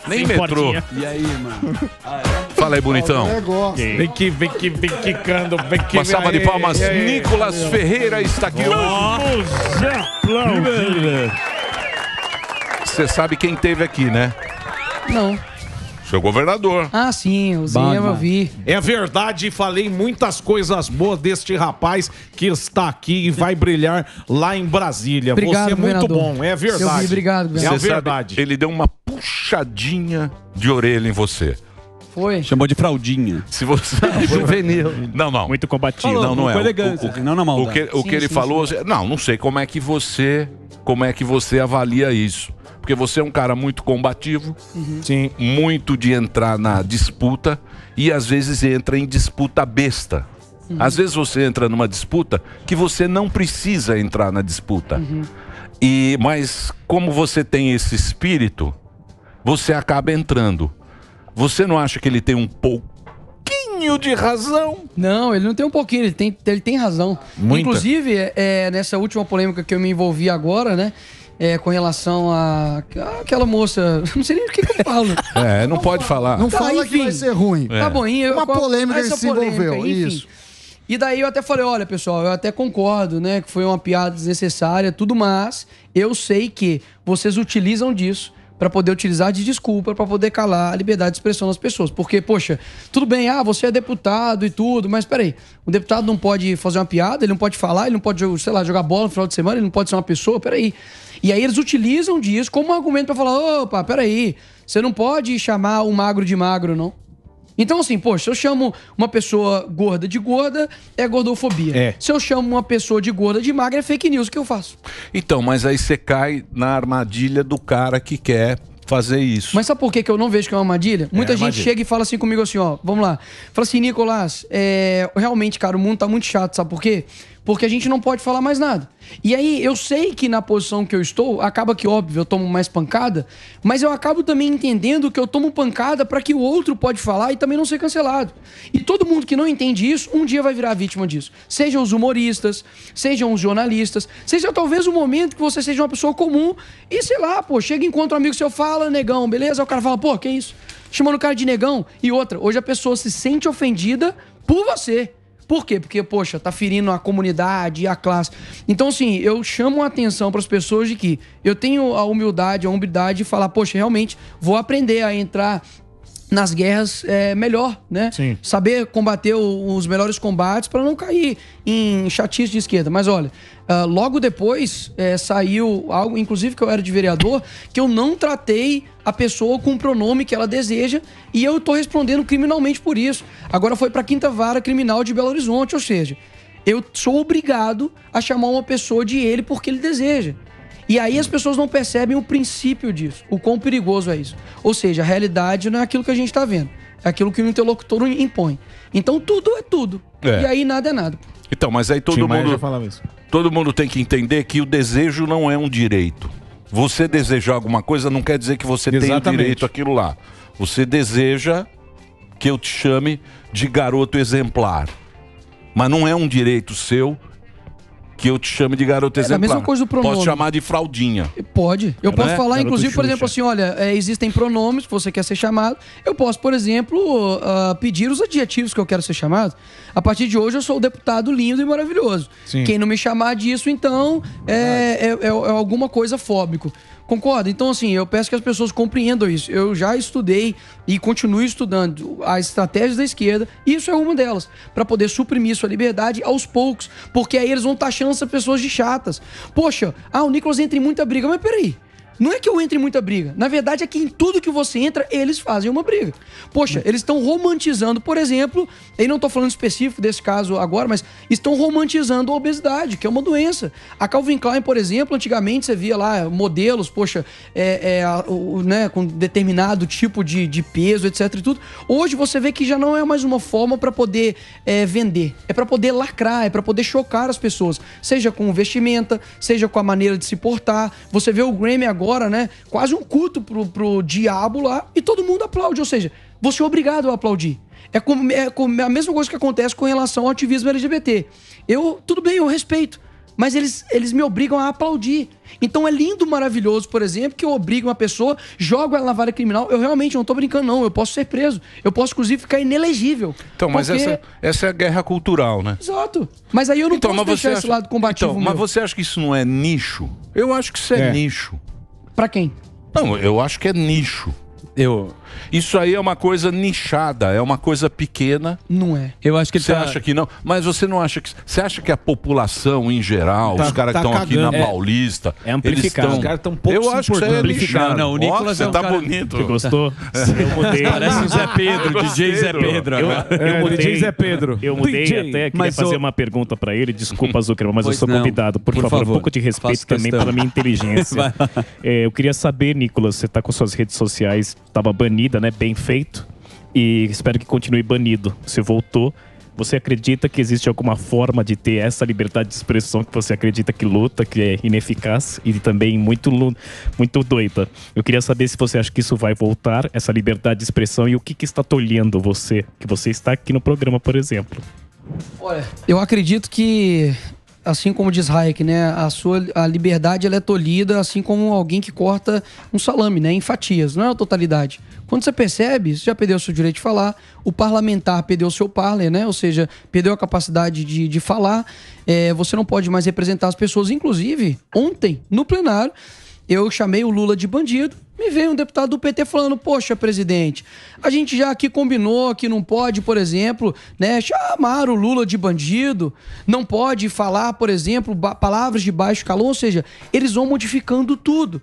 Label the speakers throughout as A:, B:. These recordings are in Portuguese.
A: Nem metrô.
B: E aí, mano?
A: Fala aí, bonitão.
C: Vem quicando, vem que...
A: Uma salva de palmas, Nicolas Ferreira está aqui hoje. Você sabe quem teve aqui, né?
D: Não.
A: Seu governador.
D: Ah, sim, o Zema eu vi.
C: É verdade, falei muitas coisas boas deste rapaz que está aqui e vai brilhar lá em Brasília.
D: Obrigado,
C: você é muito
D: governador.
C: bom, é verdade.
D: Eu vi, obrigado,
C: É a
D: governador.
A: Você sabe,
C: verdade.
A: ele deu uma puxadinha de orelha em você.
D: Foi.
B: Chamou de fraldinha.
A: Se você...
E: Juvenil.
A: Não.
E: Muito combativo.
A: Não, não é.
B: Com elegância, não na maldade.
A: O que ele falou... Não sei como é que você avalia isso. Porque você é um cara muito combativo,
C: Sim.
A: muito de entrar na disputa e às vezes entra em disputa besta. Às vezes você entra numa disputa que você não precisa entrar na disputa. Mas como você tem esse espírito, você acaba entrando. Você não acha que ele tem um pouquinho de razão?
D: Não, ele não tem um pouquinho, ele tem razão.
C: Muita.
D: Inclusive, nessa última polêmica que eu me envolvi agora, né? Com relação àquela moça, não sei nem o que eu falo.
A: Não pode falar.
F: Não fala que vai ser ruim.
D: Tá bom,
F: Uma polêmica que
D: essa
F: se envolveu,
D: enfim.
F: isso.
D: E daí eu até falei, olha, pessoal, eu até concordo, né, que foi uma piada desnecessária, tudo, mas eu sei que vocês utilizam disso para poder utilizar de desculpa, para poder calar a liberdade de expressão das pessoas. Porque, poxa, tudo bem, você é deputado e tudo, mas peraí, o deputado não pode fazer uma piada, ele não pode falar, ele não pode, sei lá, jogar bola no final de semana, ele não pode ser uma pessoa, peraí. E aí eles utilizam disso como um argumento para falar, opa, peraí, você não pode chamar o magro de magro, não. Então, assim, poxa, se eu chamo uma pessoa gorda de gorda, é gordofobia. Se eu chamo uma pessoa de gorda de magra, é fake news. O que eu faço?
A: Então, mas aí você cai na armadilha do cara que quer fazer isso.
D: Mas sabe por que eu não vejo que é uma armadilha? Muita gente
A: armadilha.
D: chega e fala assim comigo assim, ó, vamos lá. Fala assim, Nicolás, realmente, cara, o mundo tá muito chato, sabe por quê? Porque a gente não pode falar mais nada. E aí, eu sei que na posição que eu estou, acaba que, óbvio, eu tomo mais pancada, mas eu acabo também entendendo que eu tomo pancada para que o outro pode falar e também não ser cancelado. E todo mundo que não entende isso, um dia vai virar vítima disso. Sejam os humoristas, sejam os jornalistas, seja talvez o momento que você seja uma pessoa comum e, sei lá, chega e encontra um amigo seu, fala, negão, beleza? Aí o cara fala, que isso? Chamando o cara de negão. E outra, hoje a pessoa se sente ofendida por você. Por quê? Porque, poxa, tá ferindo a comunidade e a classe. Então, assim, eu chamo a atenção para as pessoas de que eu tenho a humildade, a hombridade de falar, poxa, realmente vou aprender a entrar nas guerras melhor, né?
C: Sim.
D: Saber combater os melhores combates para não cair em chatice de esquerda. Mas olha, logo depois saiu algo, inclusive que eu era de vereador, que eu não tratei a pessoa com o pronome que ela deseja e eu tô respondendo criminalmente por isso. Agora foi para a 5ª Vara Criminal de Belo Horizonte, ou seja, eu sou obrigado a chamar uma pessoa de ele porque ele deseja. E aí as pessoas não percebem o princípio disso, o quão perigoso é isso. Ou seja, a realidade não é aquilo que a gente tá vendo, é aquilo que o interlocutor impõe. Então tudo é tudo. E aí nada é nada.
A: Então, mas aí todo mundo tem que entender que o desejo não é um direito. Você desejar alguma coisa não quer dizer que você tem o direito àquilo lá. Você deseja que eu te chame de garoto exemplar. Mas não é um direito seu que eu te chame de garoto exemplar.
D: A mesma coisa do pronome.
A: Posso chamar de fraldinha.
D: Pode. Eu posso falar,
A: Garoto
D: inclusive, por
A: Xuxa.
D: exemplo, assim, olha, existem pronomes que você quer ser chamado. Eu posso, por exemplo, pedir os adjetivos que eu quero ser chamado. A partir de hoje eu sou o deputado lindo e maravilhoso.
C: Sim.
D: Quem não me chamar disso, então, é alguma coisa fóbico. Concorda? Então, assim, eu peço que as pessoas compreendam isso. Eu já estudei e continuo estudando as estratégias da esquerda, e isso é uma delas, para poder suprimir sua liberdade aos poucos, porque aí eles vão taxando essas pessoas de chatas. Poxa, o Nicolas entra em muita briga, mas peraí. Não é que eu entre em muita briga. Na verdade, é que em tudo que você entra, eles fazem uma briga. Poxa, eles estão romantizando, por exemplo, eu não estou falando específico desse caso agora, mas estão romantizando a obesidade, que é uma doença. A Calvin Klein, por exemplo, antigamente você via lá modelos, poxa, né, com determinado tipo de peso, etc e tudo. Hoje você vê que já não é mais uma forma para poder vender. É para poder lacrar, é para poder chocar as pessoas. Seja com vestimenta, seja com a maneira de se portar. Você vê o Grammy agora, né? Quase um culto pro diabo lá e todo mundo aplaude. Ou seja, você é obrigado a aplaudir. É a mesma coisa que acontece com relação ao ativismo LGBT. Tudo bem, eu respeito. mas eles me obrigam a aplaudir. Então é lindo, maravilhoso, por exemplo, que eu obrigo uma pessoa, jogo ela na vara criminal. Eu realmente não tô brincando, não. Eu posso ser preso. Eu posso, inclusive, ficar inelegível.
A: Então, mas essa é a guerra cultural, né?
D: Exato. Mas aí eu não posso deixar esse lado combativo
A: Mas você acha que isso não é nicho? Eu acho que isso é nicho.
D: Pra quem?
A: Não, eu acho que é nicho. Isso aí é uma coisa nichada, é uma coisa pequena.
D: Não é.
B: Eu acho que
A: você acha que não? Mas você não acha que... Você acha que a população em geral, os caras que estão aqui na Paulista...
E: É amplificado.
A: Os caras estão um pouco eu acho que isso é nichado.
B: Não, o Nicolas
A: você tá bonito.
E: Você gostou? Eu mudei.
B: Parece o Zé Pedro, DJ Zé Pedro.
E: Eu mudei.
C: DJ Zé Pedro.
E: Eu mudei até, queria fazer uma pergunta pra ele. Desculpa, Zuckerman, mas eu sou convidado. Por favor, um pouco de respeito também pela minha inteligência. Eu queria saber, Nicolas, você tá com suas redes sociais, tava banida, né? Bem feito. E espero que continue banido. Você voltou. Você acredita que existe alguma forma de ter essa liberdade de expressão que você acredita que luta, que é ineficaz e também muito doida? Eu queria saber se você acha que isso vai voltar, essa liberdade de expressão, e o que está tolhendo você, que você está aqui no programa, por exemplo.
D: Olha, eu acredito que, assim como diz Hayek, né, a liberdade ela é tolhida, assim como alguém que corta um salame, né, em fatias, não é a totalidade. Quando você percebe, você já perdeu o seu direito de falar, o parlamentar perdeu o seu parler, né, ou seja, perdeu a capacidade de falar, você não pode mais representar as pessoas. Inclusive, ontem, no plenário, eu chamei o Lula de bandido, me veio um deputado do PT falando, poxa, presidente, a gente já aqui combinou que não pode, por exemplo, né, chamar o Lula de bandido, não pode falar, por exemplo, palavras de baixo calão, ou seja, eles vão modificando tudo.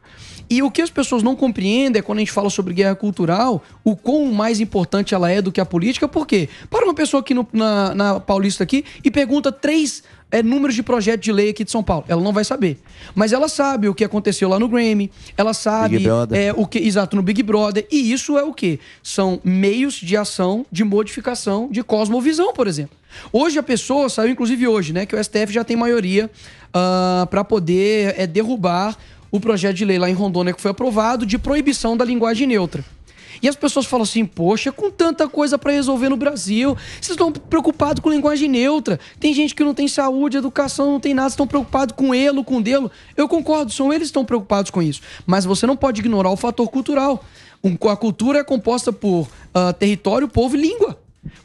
D: E o que as pessoas não compreendem é quando a gente fala sobre guerra cultural, o quão mais importante ela é do que a política. Por quê? Para uma pessoa aqui na Paulista aqui e pergunta 3 números de projeto de lei aqui de São Paulo. Ela não vai saber. Mas ela sabe o que aconteceu lá no Grammy, ela sabe o que, exato, no Big Brother. E isso é o quê? São meios de ação, de modificação, de cosmovisão, por exemplo. Hoje a pessoa, saiu inclusive hoje, né, que o STF já tem maioria para poder derrubar o projeto de lei lá em Rondônia que foi aprovado de proibição da linguagem neutra. E as pessoas falam assim, poxa, com tanta coisa para resolver no Brasil, vocês estão preocupados com linguagem neutra, tem gente que não tem saúde, educação, não tem nada, estão preocupados com elo, com delo. Eu concordo, são eles que estão preocupados com isso. Mas você não pode ignorar o fator cultural. A cultura é composta por território, povo e língua.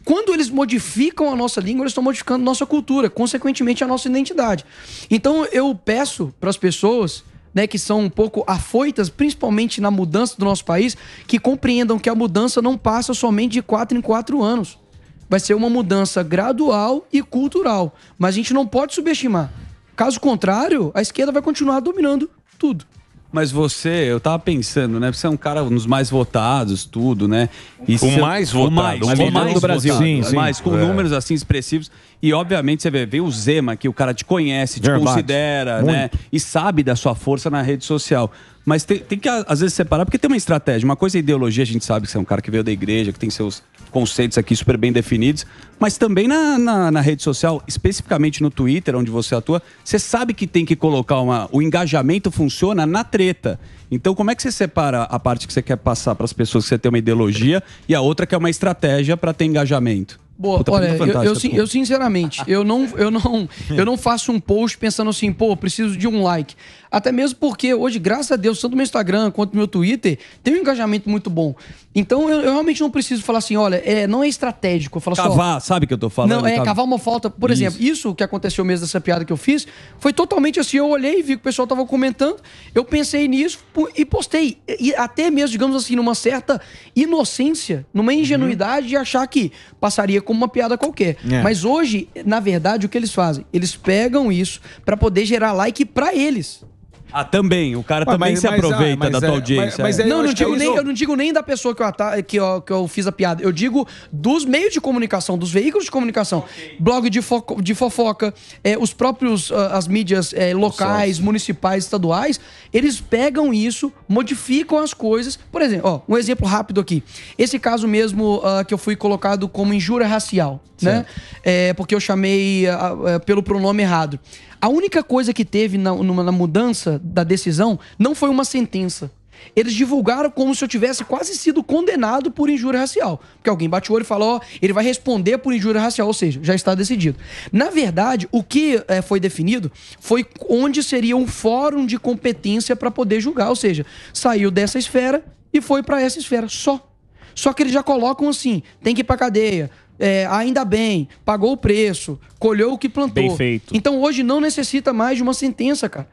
D: Quando eles modificam a nossa língua, eles estão modificando a nossa cultura, consequentemente a nossa identidade. Então eu peço para as pessoas, né, que são um pouco afoitas, principalmente na mudança do nosso país, que compreendam que a mudança não passa somente de 4 em 4 anos. Vai ser uma mudança gradual e cultural. Mas a gente não pode subestimar. Caso contrário, a esquerda vai continuar dominando tudo.
B: Mas eu tava pensando, né? Você é um cara nos mais votados, tudo, né? E
A: o mais votado.
B: O mais do Brasil.
C: Sim, sim.
B: Mas com números assim expressivos. E, obviamente, você vê o Zema, que o cara te conhece, te considera, né? E sabe da sua força na rede social. Mas tem que, às vezes, separar, porque tem uma estratégia. Uma coisa é ideologia, a gente sabe que você é um cara que veio da igreja, que tem seus conceitos aqui super bem definidos. Mas também na rede social, especificamente no Twitter, onde você atua, você sabe que tem que colocar o engajamento funciona na treta. Então, como é que você separa a parte que você quer passar para as pessoas que você tem uma ideologia e a outra que é uma estratégia para ter engajamento?
D: Boa,
B: Puta,
D: olha, eu sinceramente, eu não faço um post pensando assim, pô, preciso de um like. Até mesmo porque hoje, graças a Deus, tanto no meu Instagram quanto no meu Twitter, tem um engajamento muito bom. Então, eu realmente não preciso falar assim, olha, não é estratégico. Eu falo
B: cavar, sabe o que eu tô falando?
D: Não, cavar uma falta. Por exemplo, isso que aconteceu mesmo dessa piada que eu fiz, foi totalmente assim, eu olhei e vi que o pessoal tava comentando, eu pensei nisso e postei. E até mesmo, digamos assim, numa certa inocência, numa ingenuidade de achar que passaria como uma piada qualquer. Mas hoje, na verdade, o que eles fazem? Eles pegam isso pra poder gerar like pra eles.
B: Ah, também. O cara também se aproveita da tua audiência.
D: Eu não digo nem da pessoa que eu fiz a piada. Eu digo dos meios de comunicação, dos veículos de comunicação. Blog de fofoca, os próprios, as mídias locais, municipais, estaduais, eles pegam isso, modificam as coisas. Por exemplo, um exemplo rápido aqui. Esse caso mesmo que eu fui colocado como injúria racial, né? Porque eu chamei pelo pronome errado. A única coisa que teve na mudança da decisão não foi uma sentença. eles divulgaram como se eu tivesse quase sido condenado por injúria racial. Porque alguém bate o olho e fala, ó, ele vai responder por injúria racial, ou seja, já está decidido. Na verdade, o que foi definido foi onde seria um fórum de competência para poder julgar, ou seja, saiu dessa esfera e foi para essa esfera, Só que eles já colocam assim, tem que ir pra cadeia, ainda bem, pagou o preço, colheu o que plantou.
E: Bem feito.
D: Então hoje não necessita mais de uma sentença, cara.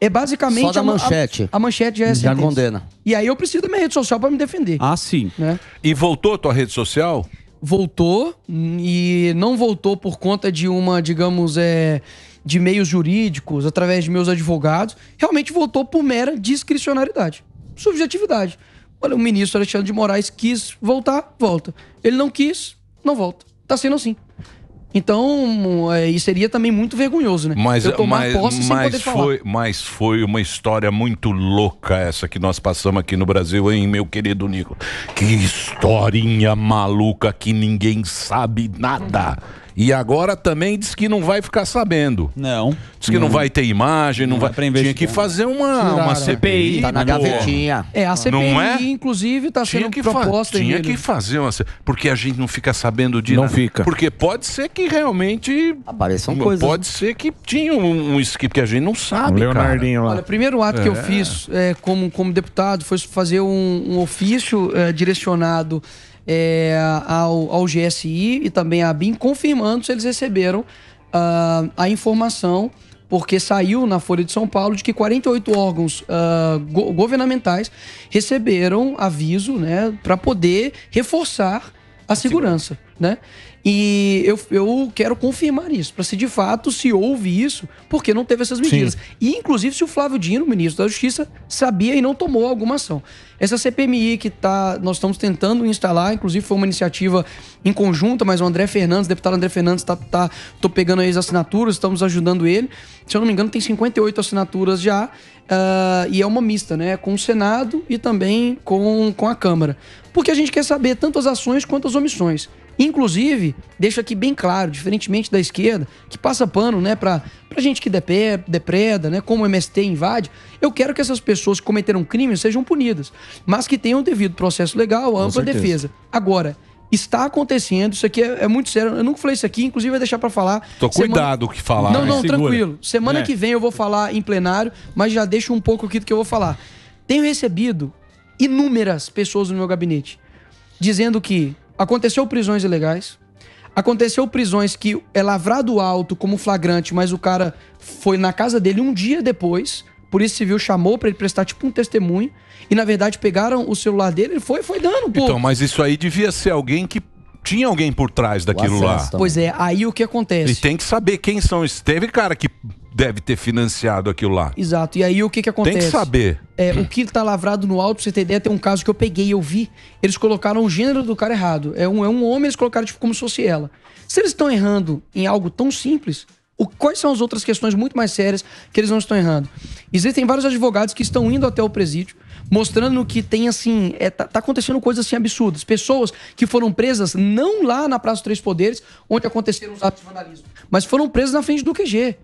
D: É basicamente
G: só da manchete.
D: A manchete já é
G: já
D: sentença.
G: Condena.
D: E aí eu preciso da minha rede social pra me defender.
B: Ah, sim.
D: Né?
A: E voltou a tua rede social?
D: Voltou e não voltou por conta de uma, digamos, de meios jurídicos, através de meus advogados. Realmente voltou por mera discricionariedade, subjetividade. Olha, o ministro Alexandre de Moraes quis voltar, volta. Ele não quis, não volta. Tá sendo assim. Então, isso seria também muito vergonhoso, né? Eu tomar posse sem poder falar.
A: Mas foi uma história muito louca essa que nós passamos aqui no Brasil, hein, meu querido Nico? Que historinha maluca que ninguém sabe nada. E agora também diz que não vai ficar sabendo.
B: Não.
A: Diz que não vai ter imagem, não vai. Tinha que fazer uma CPI.
G: Tá na gavetinha.
D: A CPI,
A: não é?
D: Inclusive, tá sendo proposta.
A: Tinha que fazer uma CPI. Porque a gente não fica sabendo de
C: nada.
A: Não fica. Porque pode ser que realmente...
G: Apareçam coisas.
A: Pode ser que tinha um esquipe que a gente não sabe,
C: Leonardinho lá.
D: Olha, o primeiro ato que eu fiz como deputado foi fazer um ofício direcionado ao GSI e também à BIM, confirmando se eles receberam a informação, porque saiu na Folha de São Paulo de que 48 órgãos governamentais receberam aviso, né, para poder reforçar a segurança, né? E eu quero confirmar isso, para se de fato se houve isso, porque não teve essas medidas. Sim. E inclusive se o Flávio Dino, ministro da Justiça, sabia e não tomou alguma ação. Essa CPMI que nós estamos tentando instalar, inclusive foi uma iniciativa em conjunta, mas o André Fernandes, deputado André Fernandes, tô pegando aí as assinaturas, estamos ajudando ele. Se eu não me engano, tem 58 assinaturas já, e é uma mista, né? Com o Senado e também com a Câmara. Porque a gente quer saber tanto as ações quanto as omissões. Inclusive, deixo aqui bem claro, diferentemente da esquerda, que passa pano, né, pra gente que depreda, né, como o MST invade, eu quero que essas pessoas que cometeram crimes sejam punidas, mas que tenham devido processo legal, ampla defesa. Agora, está acontecendo, isso aqui é muito sério, eu nunca falei isso aqui, inclusive vai deixar pra falar.
A: Cuidado que falar.
D: Não, tranquilo. Semana que vem eu vou falar em plenário, mas já deixo um pouco aqui do que eu vou falar. Tenho recebido inúmeras pessoas no meu gabinete dizendo que aconteceu prisões ilegais, aconteceu prisões que é lavrado alto como flagrante, mas o cara foi na casa dele um dia depois, Polícia Civil chamou pra ele prestar tipo um testemunho, e na verdade pegaram o celular dele, ele foi dando, pô.
A: Então, mas isso aí devia ser alguém que tinha alguém por trás daquilo lá.
D: Pois é, aí o que acontece?
A: E tem que saber quem são esses. Teve cara que deve ter financiado aquilo lá.
D: Exato, e aí o que acontece?
A: Tem que saber.
D: O que tá lavrado no auto, pra você ter ideia, tem um caso que eu peguei, eu vi, eles colocaram o gênero do cara errado. É um homem, eles colocaram tipo como se fosse ela. Se eles estão errando em algo tão simples, quais são as outras questões muito mais sérias que eles não estão errando? Existem vários advogados que estão indo até o presídio, mostrando que tem assim, tá acontecendo coisas assim absurdas. Pessoas que foram presas não lá na Praça dos Três Poderes, onde aconteceram os atos de vandalismo, mas foram presas na frente do QG.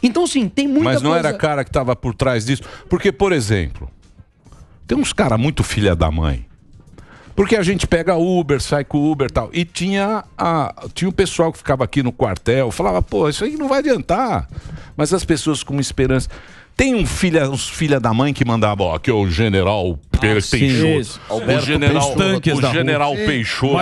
D: Então, assim, tem muita coisa...
A: Mas não era cara que tava por trás disso? Porque, por exemplo, tem uns caras muito filha da mãe. Porque a gente pega Uber, sai com Uber e tal. E tinha o pessoal que ficava aqui no quartel, falava, pô, isso aí não vai adiantar. Mas as pessoas com esperança... Tem uns filha da mãe que mandava, ó, aqui é o general Peixoto. O general Peixoto.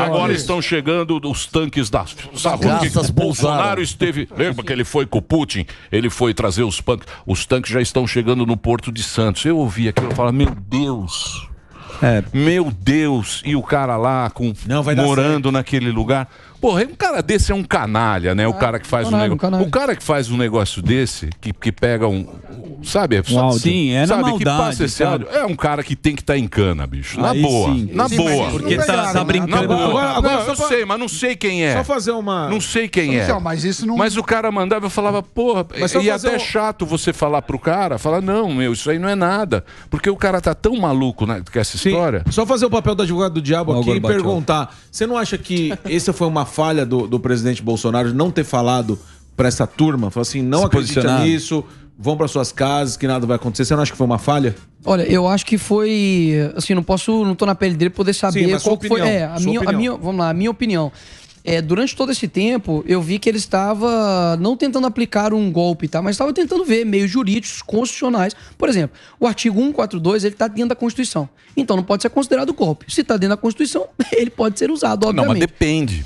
A: Agora estão chegando os tanques da... Sabe por que o Bolsonaro esteve... Lembra que ele foi com o Putin? Ele foi trazer os tanques. Os tanques já estão chegando no Porto de Santos. Eu ouvi aquilo e falava, meu Deus... Meu Deus, e o cara lá morando naquele lugar. Porra, um cara desse é um canalha, né? O cara que faz o cara que faz um negócio desse, que pega sabe?
B: Sim, na maldade,
A: que passa esse áudio, é um cara que tem que estar em cana, bicho. Na boa. Na boa.
B: Porque tá brincando.
A: Agora eu sei, mas não sei quem é.
C: Só fazer uma...
A: Não sei quem é.
F: Mas isso não...
A: Mas o cara mandava, eu falava, porra, e até chato você falar pro cara, falar, não, meu, isso aí não é nada. Porque o cara tá tão maluco com essa história.
C: Só fazer o papel do advogado do diabo aqui e perguntar, você não acha que essa foi uma falha do presidente Bolsonaro de não ter falado pra essa turma? Falou assim, não acredita nisso, vão para suas casas, que nada vai acontecer. Você não acha que foi uma falha?
D: Olha, eu acho que foi... Assim, não tô na pele dele poder saber
C: qual
D: que foi... Vamos lá, a minha opinião. Durante todo esse tempo, eu vi que ele estava não tentando aplicar um golpe, tá? Mas estava tentando ver meios jurídicos, constitucionais. Por exemplo, o artigo 142, ele está dentro da Constituição. Então não pode ser considerado golpe. Se está dentro da Constituição, ele pode ser usado, obviamente.
A: Não, mas depende.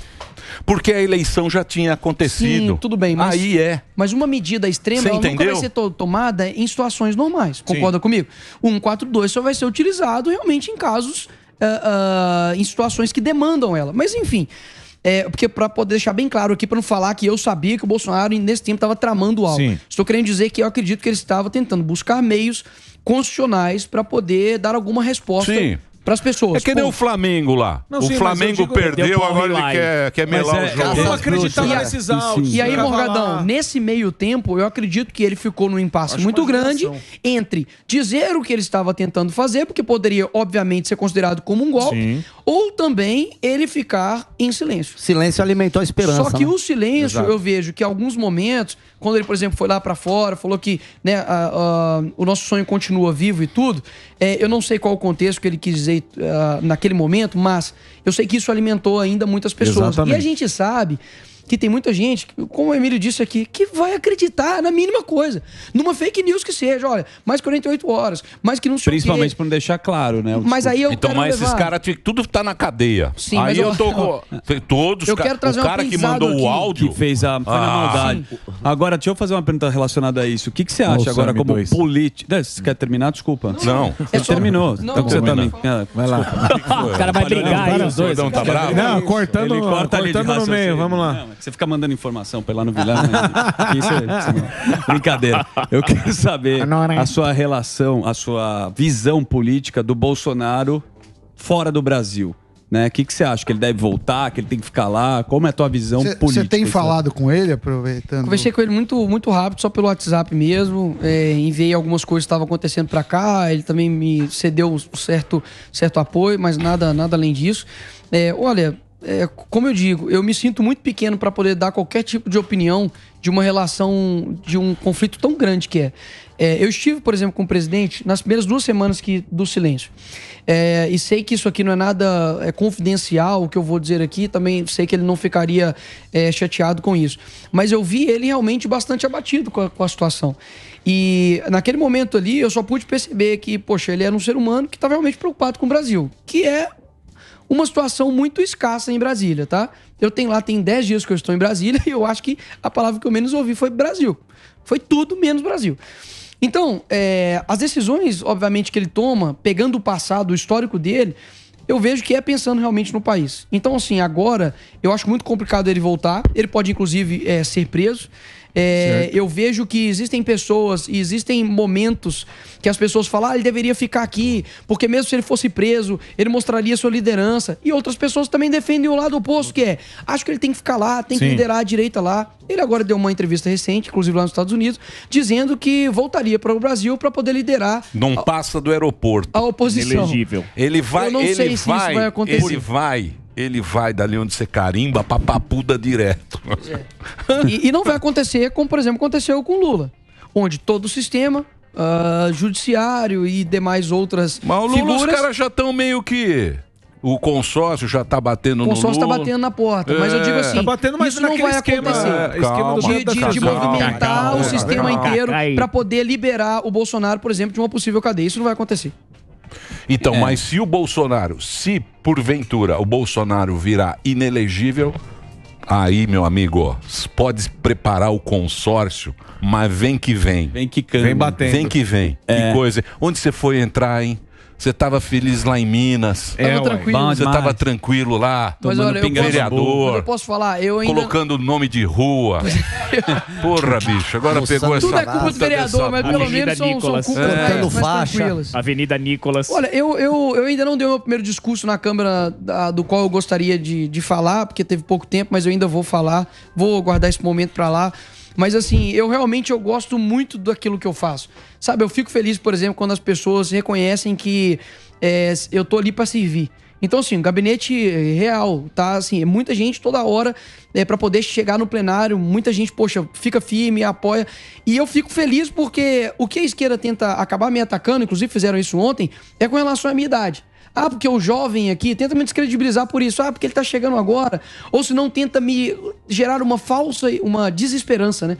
A: Porque a eleição já tinha acontecido.
D: Sim, tudo bem. Mas,
A: aí
D: mas uma medida extrema ela nunca vai ser tomada em situações normais. Concorda comigo? O 142 só vai ser utilizado realmente em casos, em situações que demandam ela. Mas enfim... porque para poder deixar bem claro aqui, para não falar que eu sabia que o Bolsonaro nesse tempo estava tramando algo. Sim. Estou querendo dizer que eu acredito que ele estava tentando buscar meios constitucionais para poder dar alguma resposta para as pessoas.
A: É que nem o Flamengo lá. Não, o Flamengo perdeu, agora ele quer melar o jogo.
C: Eu não acreditava nesses áudios.
D: E aí, Morgadão, nesse meio tempo, eu acredito que ele ficou num impasse muito grande entre dizer o que ele estava tentando fazer, porque poderia, obviamente, ser considerado como um golpe, ou também ele ficar em silêncio.
G: Silêncio alimentou a esperança.
D: Só que o silêncio, eu vejo que em alguns momentos, quando ele, por exemplo, foi lá pra fora, falou que o nosso sonho continua vivo e tudo, eu não sei qual o contexto que ele quis dizer naquele momento, mas eu sei que isso alimentou ainda muitas pessoas. Exatamente. E a gente sabe que tem muita gente, como o Emílio disse aqui, que vai acreditar na mínima coisa. Numa fake news que seja, olha, mais 48 horas, mais que não sei o quê.
B: Principalmente para não deixar claro, né?
D: Mas aí eu
A: então, mas esses caras, tudo tá na cadeia.
D: Sim,
A: aí eu tô com... Todos
D: eu quero trazer
A: o cara que mandou aqui, o áudio...
B: Que fez foi na maldade. Sim. Agora, deixa eu fazer uma pergunta relacionada a isso. O que você acha agora como político... Você quer terminar? Desculpa.
A: Não.
B: Você terminou. Então você também...
E: Vai lá.
G: O cara vai brigar aí, os dois.
A: Tá bravo?
C: Não, cortando no meio, vamos lá.
B: Você fica mandando informação pra ir lá no Vilão. Brincadeira. Eu quero saber a sua relação, a sua visão política do Bolsonaro fora do Brasil. Né? O que você acha? Que ele deve voltar? Que ele tem que ficar lá? Como é a tua visão política?
F: Você tem falado com ele, aproveitando?
D: Conversei com ele muito rápido, só pelo WhatsApp mesmo. Enviei algumas coisas que estavam acontecendo pra cá. Ele também me cedeu um certo apoio, mas nada além disso. Olha... como eu digo, eu me sinto muito pequeno para poder dar qualquer tipo de opinião de uma relação, de um conflito tão grande que é. Eu estive, por exemplo, com o presidente nas primeiras 2 semanas do silêncio. E sei que isso aqui não é nada confidencial, o que eu vou dizer aqui. Também sei que ele não ficaria chateado com isso. Mas eu vi ele realmente bastante abatido com a situação. E naquele momento ali, eu só pude perceber que, poxa, ele era um ser humano que estava realmente preocupado com o Brasil. Que é uma situação muito escassa em Brasília, tá? Tem 10 dias que eu estou em Brasília e eu acho que a palavra que eu menos ouvi foi Brasil. Foi tudo menos Brasil. Então, as decisões, obviamente, que ele toma, pegando o passado, o histórico dele, eu vejo que é pensando realmente no país. Então, assim, agora, eu acho muito complicado ele voltar. Ele pode, inclusive, ser preso. Eu vejo que existem pessoas e existem momentos que as pessoas falam, ele deveria ficar aqui, porque mesmo se ele fosse preso, ele mostraria sua liderança. E outras pessoas também defendem o lado oposto, que acho que ele tem que ficar lá, tem que liderar a direita lá. Ele agora deu uma entrevista recente, inclusive lá nos Estados Unidos, dizendo que voltaria para o Brasil para poder liderar...
A: Não passa do aeroporto.
D: A oposição.
E: Elegível.
A: Ele vai...
D: Eu não sei se isso vai acontecer.
A: Ele vai dali onde você carimba pra papuda direto.
D: E não vai acontecer como, por exemplo, aconteceu com Lula. Onde todo o sistema, judiciário e demais outras
A: Mas o Lula,
D: figuras...
A: os caras já estão meio que... O consórcio já tá batendo no Lula.
D: O consórcio tá batendo na porta. Mas eu digo assim,
C: tá batendo, mas
D: isso não vai acontecer. De movimentar o sistema inteiro pra poder liberar o Bolsonaro, por exemplo, de uma possível cadeia. Isso não vai acontecer.
A: Então, mas se o Bolsonaro, se porventura o Bolsonaro virar inelegível, aí, meu amigo, pode preparar o consórcio, mas vem que vem.
B: Vem que canta.
C: Vem batendo.
A: Vem que vem. Que coisa. Onde você foi entrar, hein? Você tava feliz lá em Minas.
D: Tranquilo.
A: Você tava tranquilo lá.
D: Mas olha,
A: vereador.
D: Eu posso falar, eu ainda...
A: Colocando nome de rua. Porra, bicho. Agora pegou essa...
D: Tudo é culpa do vereador, mas pelo menos são culpas mais tranquilas.
E: Avenida Nicolas.
D: Olha, eu ainda não dei o meu primeiro discurso na Câmara do qual eu gostaria de falar, porque teve pouco tempo, mas eu ainda vou falar. Vou guardar esse momento pra lá. Mas assim, eu gosto muito daquilo que eu faço. Sabe, eu fico feliz, por exemplo, quando as pessoas reconhecem que eu tô ali pra servir. Então, assim, um gabinete real, tá? Assim, muita gente toda hora para poder chegar no plenário, muita gente, poxa, fica firme, apoia. E eu fico feliz porque o que a esquerda tenta acabar me atacando, inclusive fizeram isso ontem, é com relação à minha idade. Ah, porque o jovem aqui tenta me descredibilizar por isso. Ah, porque ele tá chegando agora. Ou se não, tenta me gerar uma desesperança, né?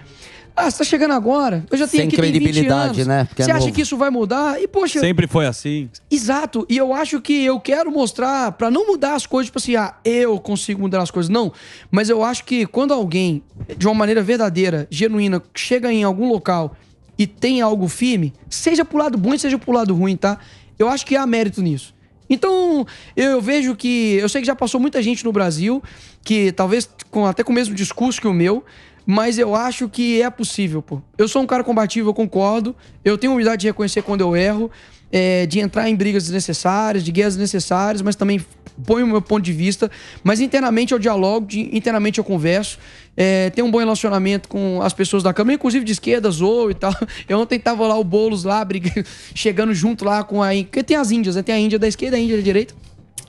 D: Ah, você tá chegando agora, eu já tenho aqui 20 anos.
G: Né? Porque
D: você acha que isso vai mudar? E, poxa...
B: Sempre foi assim.
D: Exato. E eu acho que eu quero mostrar, pra não mudar as coisas, tipo assim, eu consigo mudar as coisas. Não. Mas eu acho que quando alguém, de uma maneira verdadeira, genuína, chega em algum local e tem algo firme, seja pro lado bom e seja pro lado ruim, tá? Eu acho que há mérito nisso. Então, eu vejo que... Eu sei que já passou muita gente no Brasil, que talvez até com o mesmo discurso que o meu, mas eu acho que é possível, pô. Eu sou um cara combativo, eu concordo. Eu tenho humildade de reconhecer quando eu erro, de entrar em brigas desnecessárias, de guerras desnecessárias, mas também ponho o meu ponto de vista. Mas internamente eu dialogo, internamente eu converso. Tenho um bom relacionamento com as pessoas da Câmara, inclusive de esquerda, Zou e tal. Eu ontem tava lá, o Boulos lá, chegando junto lá com a... Porque tem as índias, né? Tem a Índia da esquerda e a Índia da direita.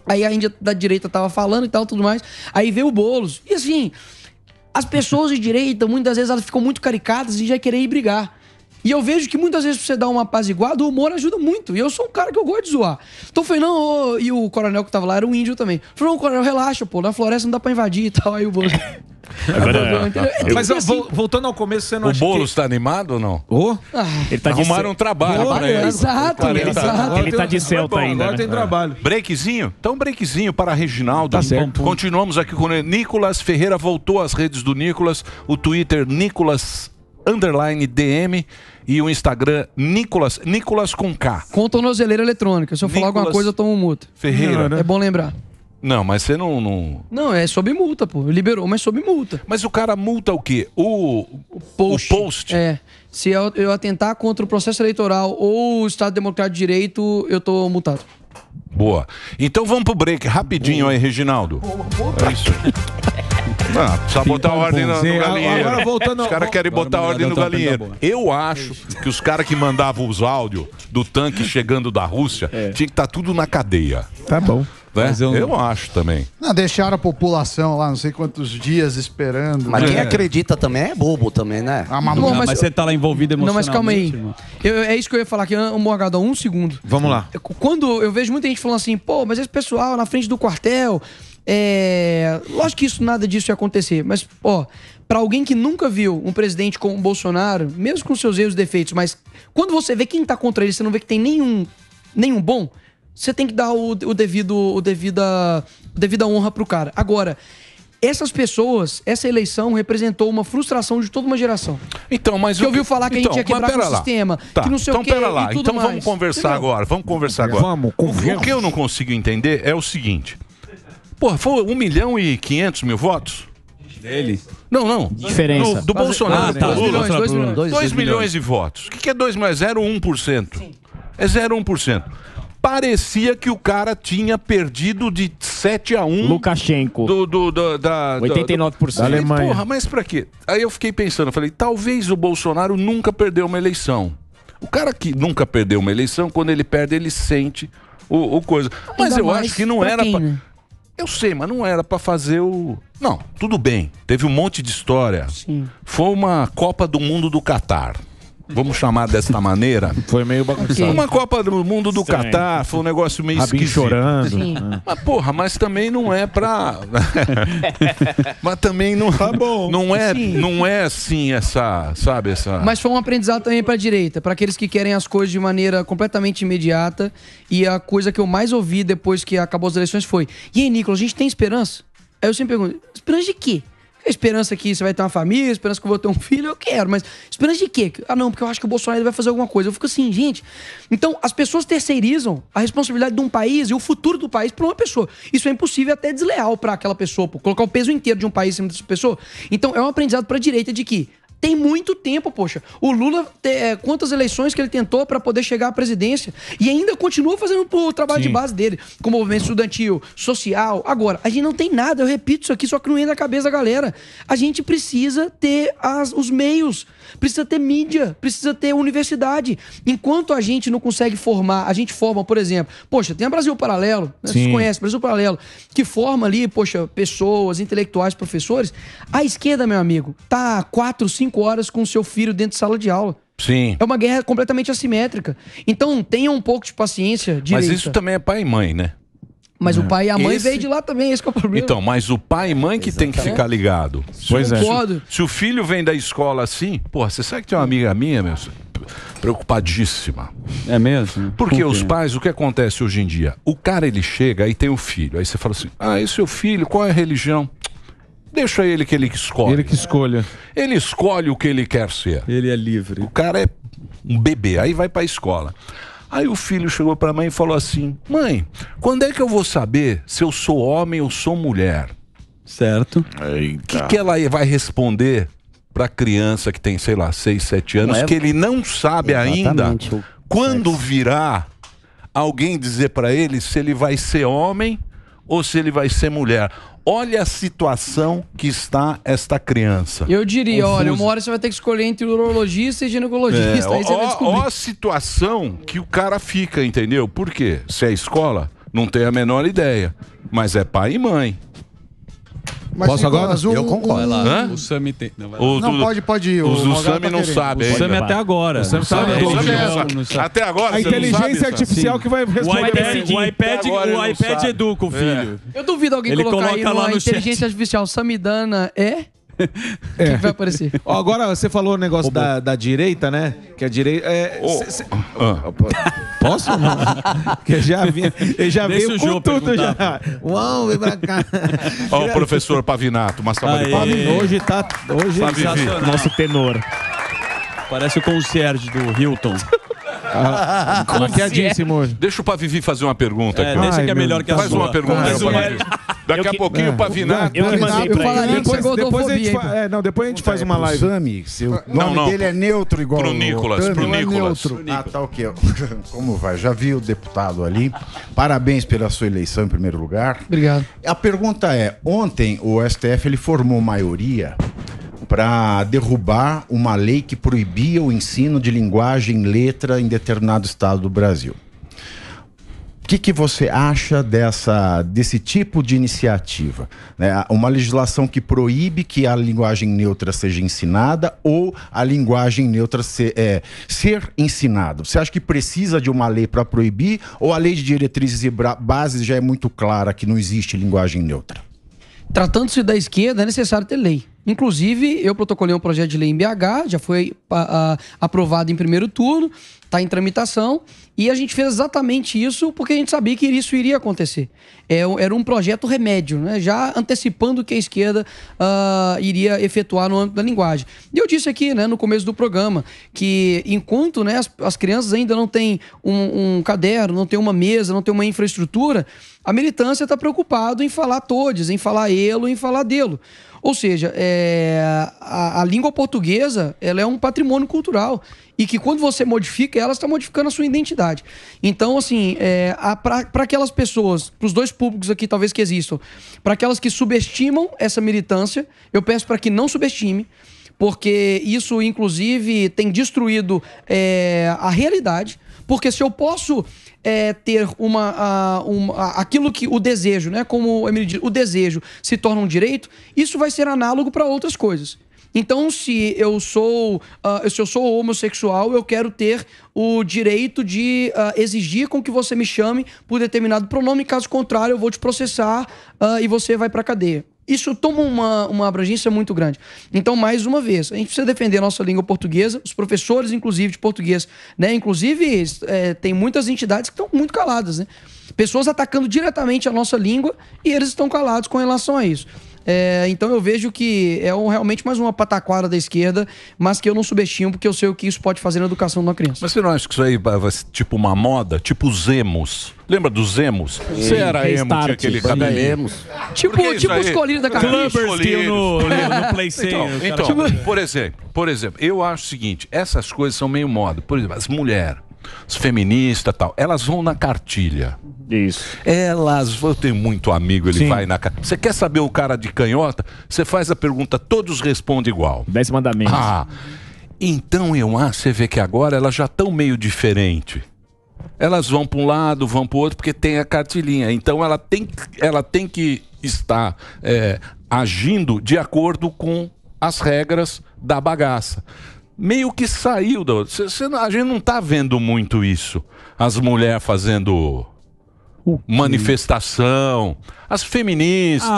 D: Aí a Índia da direita tava falando e tal, tudo mais. Aí veio o Boulos. E assim... As pessoas de direita, muitas vezes, elas ficam muito caricatas e já querem ir brigar. E eu vejo que muitas vezes, pra você dar uma apaziguada, o humor ajuda muito. E eu sou um cara que eu gosto de zoar. Então eu falei, não, e o coronel que tava lá era um índio também. Eu falei, não, coronel, relaxa, pô, na floresta não dá pra invadir e tal. Aí o Boulos...
C: Agora, mas assim, voltando ao começo, você não acha
A: que... O Boulos tá animado ou não?
C: Ele tá
A: Arrumaram um trabalho pra ele.
D: Exato.
E: Ele tá de Celta ainda.
C: Agora tem trabalho.
A: Breakzinho? Então, breakzinho para Reginaldo.
C: Tá certo.
A: Continuamos aqui com o Nicolas Ferreira. Voltou às redes do Nicolas. O Twitter, Nicolas_DM. E o Instagram, Nicolas com K.
D: Com tornozeleira eletrônica. Se eu falar alguma coisa, eu tomo multa.
A: Ferreira.
D: É bom lembrar.
A: Não, mas você não...
D: Não, é sob multa, pô. Liberou, mas sob multa.
A: Mas o cara multa o quê? O post?
D: Se eu atentar contra o processo eleitoral ou o Estado Democrático de Direito, eu tô multado.
A: Boa. Então vamos pro break rapidinho aí, Reginaldo. É isso aí. Precisa botar ordem no galinheiro.
C: Agora voltando...
A: Os caras querem botar ordem no galinheiro. Eu acho que os caras que mandavam os áudios do tanque chegando da Rússia tinha que estar tudo na cadeia.
C: Tá bom.
A: Né? Eu acho também.
F: Não, deixaram a população lá, não sei quantos dias esperando.
G: Mas quem acredita também é bobo também, né?
B: Mas você tá lá envolvido emocionalmente.
D: Não, mas calma aí. É isso que eu ia falar aqui, Morgadão, um segundo.
C: Vamos lá.
D: Quando eu vejo muita gente falando assim, pô, mas esse pessoal na frente do quartel... Lógico que nada disso ia acontecer, mas, pra alguém que nunca viu um presidente como o Bolsonaro, mesmo com seus erros e defeitos, mas quando você vê quem tá contra ele, você não vê que tem nenhum bom, você tem que dar devida honra pro cara. Agora, essas pessoas, essa eleição representou uma frustração de toda uma geração.
A: Então, mas
D: que ouviu falar que a gente ia quebrar com o sistema, que não sei o quê,
A: pera lá.
D: e tudo mais.
A: Vamos conversar agora. O que eu não consigo entender é o seguinte. Porra, foi 1.500.000 votos?
B: Dele?
A: Não.
E: Diferença.
A: Do Bolsonaro.
D: 2
A: milhões de votos. O que é 2 milhões? 0,1%. É 0,1%. Parecia que o cara tinha perdido de 7-1.
E: Lukashenko. 89%.
A: Da Alemanha. Porra, mas pra quê? Aí eu fiquei pensando, falei, talvez o Bolsonaro nunca perdeu uma eleição. O cara que nunca perdeu uma eleição, quando ele perde, ele sente o coisa. Mas eu acho que não era pra... Eu sei, mas não era pra fazer o... Não, tudo bem. Teve um monte de história.
D: Sim.
A: Foi uma Copa do Mundo do Catar. Vamos chamar desta maneira.
C: Foi meio bagunçado.
A: Uma Copa do Mundo do Catar, foi um negócio meio esquisito.
C: Chorando.
A: Mas porra, mas também não é pra... mas também não...
C: Tá bom.
A: Não é assim essa... Sabe, essa...
D: Mas foi um aprendizado também pra direita, pra aqueles que querem as coisas de maneira completamente imediata. E a coisa que eu mais ouvi depois que acabou as eleições foi: e aí, Nicolas, a gente tem esperança? Aí eu sempre pergunto, esperança de quê? A esperança que você vai ter uma família, esperança que eu vou ter um filho, eu quero, mas esperança de quê? Ah, não, porque eu acho que o Bolsonaro vai fazer alguma coisa. Eu fico assim, gente. Então, as pessoas terceirizam a responsabilidade de um país e o futuro do país para uma pessoa. Isso é impossível e até desleal para aquela pessoa, pô. Colocar o peso inteiro de um país em cima dessa pessoa. Então, é um aprendizado para a direita de que tem muito tempo, poxa. O Lula, quantas eleições que ele tentou para poder chegar à presidência e ainda continua fazendo o trabalho de base dele, com o movimento estudantil, social. Agora, a gente não tem nada, eu repito isso aqui, só que não entra na cabeça da galera. A gente precisa ter os meios, precisa ter mídia, precisa ter universidade. Enquanto a gente não consegue formar, a gente forma, por exemplo, poxa, tem a Brasil Paralelo, né? Vocês conhecem, Brasil Paralelo, que forma ali, poxa, pessoas, intelectuais, professores. A esquerda, meu amigo, tá 4, 5 horas com o seu filho dentro de sala de aula.
A: Sim.
D: É uma guerra completamente assimétrica. Então, tenham um pouco de paciência direita.
A: Mas isso também é pai e mãe, né?
D: Mas o pai e a mãe veio de lá também, esse que é o problema.
A: Então, mas o pai e mãe que tem que ficar ligado.
C: Pois é.
A: Se o filho vem da escola assim, porra, você sabe que tem uma amiga minha, meu, preocupadíssima.
B: É mesmo?
A: Porque os pais, o que acontece hoje em dia? O cara, ele chega, aí tem o filho. Aí você fala assim, esse seu filho, qual é a religião? Deixa ele que ele escolhe.
C: Ele que escolha.
A: Ele escolhe o que ele quer ser.
B: Ele é livre.
A: O cara é um bebê, aí vai pra escola. Aí o filho chegou pra mãe e falou assim, mãe, quando é que eu vou saber se eu sou homem ou sou mulher?
B: Certo.
A: O que ela vai responder pra criança que tem, sei lá, 6, 7 anos, que ele não sabe ainda quando virá alguém dizer pra ele se ele vai ser homem ou se ele vai ser mulher? Olha a situação que está esta criança.
D: Eu diria, olha, uma hora você vai ter que escolher entre urologista e ginecologista. Aí você vai descobrir.
A: Olha a situação que o cara fica, entendeu? Por quê? Se é escola, não tem a menor ideia. Mas é pai e mãe.
F: Mas
C: posso agora?
G: Eu concordo.
B: O Sami tem... Não,
F: pode ir.
A: Os do Sami não sabem.
B: O Sami até agora.
C: O Sami sabe
A: Até agora.
C: A inteligência artificial que vai responder.
B: O iPad educa o filho.
D: Eu duvido alguém colocar aí
B: lá no
D: inteligência artificial. Samidana O que vai aparecer?
C: Agora, você falou o negócio da direita, né? Que a direita... Posso? Que já veio com tudo já. Uau, vem pra cá.
A: Ó, o professor Pavinato, uma salva de palmas.
C: Hoje tá...
E: Nosso tenor.
B: Parece o concierge do Hilton.
C: Maquiadíssimo hoje.
A: Deixa o Pavivi fazer uma pergunta aqui.
B: Deixa que é melhor que a
A: Faz
B: sua.
A: uma pergunta. Daqui a pouquinho o Pavinato...
E: Eu que mandei pra ele.
C: Depois a gente faz uma live.
F: Sami, o nome dele é neutro igual
A: pro Nicolas. Pro Nicolas.
F: Tá ok. Como vai? Já vi o deputado ali. Parabéns pela sua eleição em primeiro lugar.
D: Obrigado.
F: A pergunta é, ontem o STF ele formou maioria para derrubar uma lei que proibia o ensino de linguagem e letra em determinado estado do Brasil. O que você acha desse tipo de iniciativa? Uma legislação que proíbe que a linguagem neutra seja ensinada ou a linguagem neutra ser ensinada? Você acha que precisa de uma lei para proibir ou a lei de diretrizes e bases já é muito clara que não existe linguagem neutra?
D: Tratando-se da esquerda, é necessário ter lei. Inclusive, eu protocolei um projeto de lei em BH, já foi aprovado em primeiro turno, está em tramitação, e a gente fez exatamente isso porque a gente sabia que isso iria acontecer. Era um projeto remédio, né? Já antecipando o que a esquerda iria efetuar no âmbito da linguagem. E eu disse aqui, né, no começo do programa, que enquanto, né, as crianças ainda não têm um caderno, não têm uma mesa, não têm uma infraestrutura, a militância está preocupada em falar todes, em falar elo, em falar delo. Ou seja, a língua portuguesa, ela é um patrimônio cultural e que quando você modifica, ela está modificando a sua identidade. Então, assim, para aquelas pessoas, para os dois públicos aqui talvez que existam, para aquelas que subestimam essa militância, eu peço para que não subestime, porque isso, inclusive, tem destruído a realidade. Porque se eu posso ter aquilo que o desejo, né? Como o Emílio diz, o desejo se torna um direito, isso vai ser análogo para outras coisas. Então, se eu sou homossexual, eu quero ter o direito de exigir com que você me chame por determinado pronome, caso contrário, eu vou te processar e você vai para a cadeia. Isso toma uma abrangência muito grande. Então, mais uma vez, a gente precisa defender a nossa língua portuguesa, os professores, inclusive, de português, né? Inclusive, tem muitas entidades que estão muito caladas, né? Pessoas atacando diretamente a nossa língua e eles estão calados com relação a isso. Então eu vejo que é realmente mais uma pataquara da esquerda, mas que eu não subestimo, porque eu sei o que isso pode fazer na educação de uma criança.
A: Mas você não acha que isso aí vai ser tipo uma moda? Tipo os emos. Lembra dos emos? Você era emo, tinha aquele cabelinho.
D: Tipo os colírios da cabeça.
B: no Play Center.
A: Então, por exemplo, eu acho o seguinte, essas coisas são meio moda. Por exemplo, as mulheres, as feministas e tal, elas vão na cartilha.
E: Isso.
A: Eu tenho muito amigo, ele vai na cartilha. Você quer saber o cara de canhota? Você faz a pergunta, todos respondem igual.
E: 10 mandamentos.
A: Então eu acho, você vê que agora elas já estão meio diferentes. Elas vão para um lado, vão para o outro, porque tem a cartilhinha. Então ela tem que estar agindo de acordo com as regras da bagaça. Meio que saiu da outra. A gente não está vendo muito isso. As mulheres fazendo manifestação, as feministas.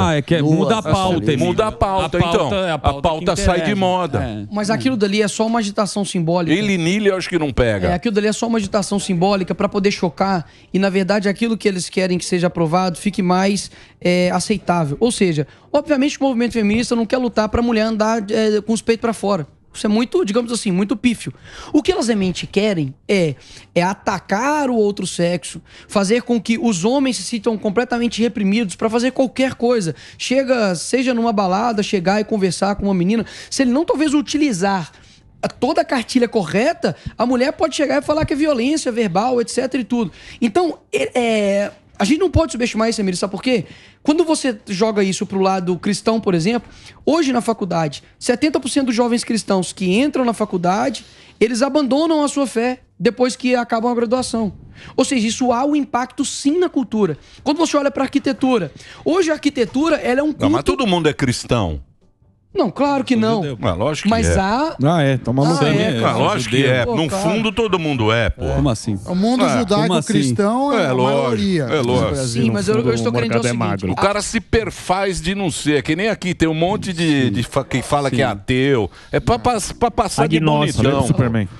B: Muda a pauta.
A: Muda a pauta, então. A pauta sai de moda.
D: Mas aquilo dali é só uma agitação simbólica.
A: Ele nele eu acho que não pega.
D: Aquilo dali é só uma agitação simbólica para poder chocar e, na verdade, aquilo que eles querem que seja aprovado fique mais aceitável. Ou seja, obviamente o movimento feminista não quer lutar para a mulher andar com os peitos para fora. Isso é muito, digamos assim, muito pífio. O que elas realmente querem é atacar o outro sexo, fazer com que os homens se sintam completamente reprimidos para fazer qualquer coisa. Seja numa balada, chegar e conversar com uma menina, se ele não talvez utilizar toda a cartilha correta, a mulher pode chegar e falar que é violência verbal, etc e tudo. Então, a gente não pode subestimar isso, Emílio, sabe por quê? Quando você joga isso pro lado cristão, por exemplo, hoje na faculdade, 70% dos jovens cristãos que entram na faculdade, eles abandonam a sua fé depois que acabam a graduação. Ou seja, isso há um impacto sim na cultura. Quando você olha para a arquitetura, hoje a arquitetura ela é um culto...
A: Não, mas todo mundo é cristão.
D: Não, claro que não.
A: Lógico que
D: mas
A: tomamos lógico que é. No fundo, todo mundo é, pô.
B: Como assim?
H: O mundo judaico-cristão é a maioria.
A: É lógico.
D: Sim, mas eu estou querendo dizer o seguinte.
A: O cara se perfaz de não ser. Que nem aqui, tem um monte de quem fala que é ateu. É pra passar de bonitão.